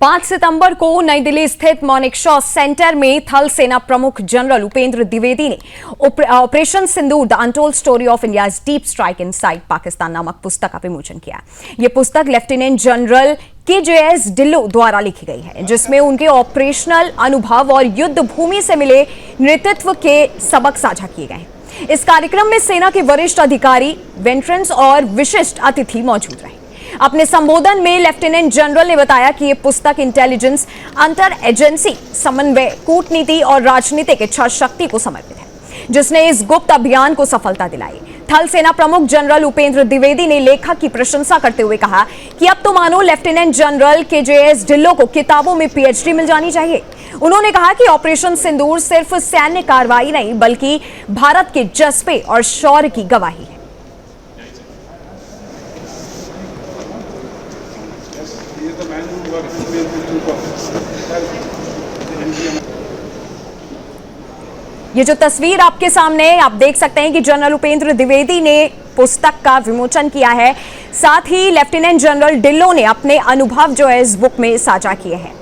5 सितंबर को नई दिल्ली स्थित मानेकशॉ सेंटर में थल सेना प्रमुख जनरल उपेंद्र द्विवेदी ने operation Sindoor the untold story of India's deep strike inside Pakistan नामक पुस्तक का विमोचन किया। यह पुस्तक लेफ्टिनेंट जनरल KJS ढिल्लों द्वारा लिखी गई है, जिसमें उनके ऑपरेशनल अनुभव और युद्ध भूमि से मिले नेतृत्व के सबक साझा किए गए हैं। इस कार्यक्रम में सेना के वरिष्ठ अधिकारी, वेटरन्स और विशिष्ट अतिथि मौजूद रहे। अपने संबोधन में लेफ्टिनेंट जनरल ने बताया कि यह पुस्तक इंटेलिजेंस, अंतर एजेंसी समन्वय, कूटनीति और राजनीतिक इच्छा शक्ति को समर्पित है, जिसने इस गुप्त अभियान को सफलता दिलाई। थल सेना प्रमुख जनरल उपेंद्र द्विवेदी ने लेखक की प्रशंसा करते हुए कहा कि अब तो मानो लेफ्टिनेंट जनरल KJS ढिल्लों को किताबों में PhD मिल जानी चाहिए। उन्होंने कहा कि ऑपरेशन सिंदूर सिर्फ सैन्य कार्रवाई नहीं, बल्कि भारत के जज्बे और शौर्य की गवाही है। ये जो तस्वीर आपके सामने है, आप देख सकते हैं कि जनरल उपेंद्र द्विवेदी ने पुस्तक का विमोचन किया है। साथ ही लेफ्टिनेंट जनरल ढिल्लों ने अपने अनुभव जो है इस बुक में साझा किए हैं।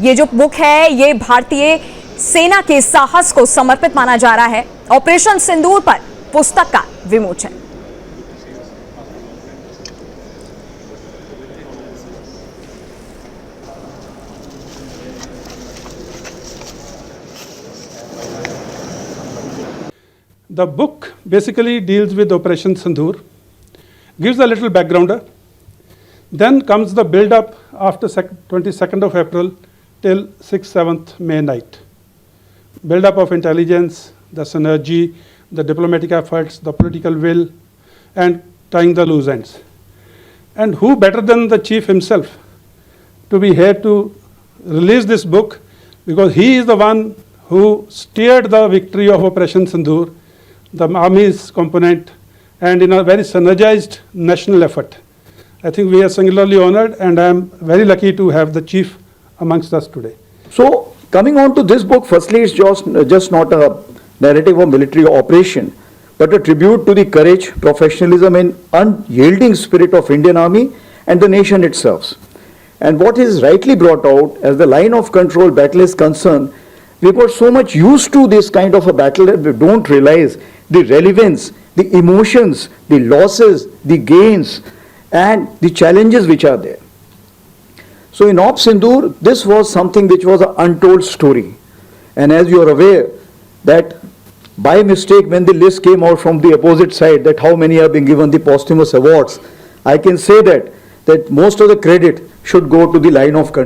ये जो बुक है, ये भारतीय सेना के साहस को समर्पित माना जा रहा है। ऑपरेशन सिंदूर पर पुस्तक का विमोचन। The book basically deals with Operation Sindoor, gives a little backgrounder, then comes the build-up after 22nd of April till 6th, 7th May night. Build-up of intelligence, the synergy, the diplomatic efforts, the political will, and tying the loose ends. And who better than the chief himself to be here to release this book, because he is the one who steered the victory of Operation Sindoor, the army's component, and in a very synergized national effort. I think we are singularly honored, and I am very lucky to have the chief amongst us today. So, coming on to this book, firstly, it's just not a narrative of military operation, but a tribute to the courage, professionalism, and unyielding spirit of Indian Army and the nation itself. And what is rightly brought out as the line of control battle is concerned, we got so much used to this kind of a battle that we don't realize the relevance, the emotions, the losses, the gains, and the challenges which are there. So in Op Sindoor, this was something which was an untold story. And as you are aware that by mistake when the list came out from the opposite side that how many have been given the posthumous awards, I can say that most of the credit should go to the line of control.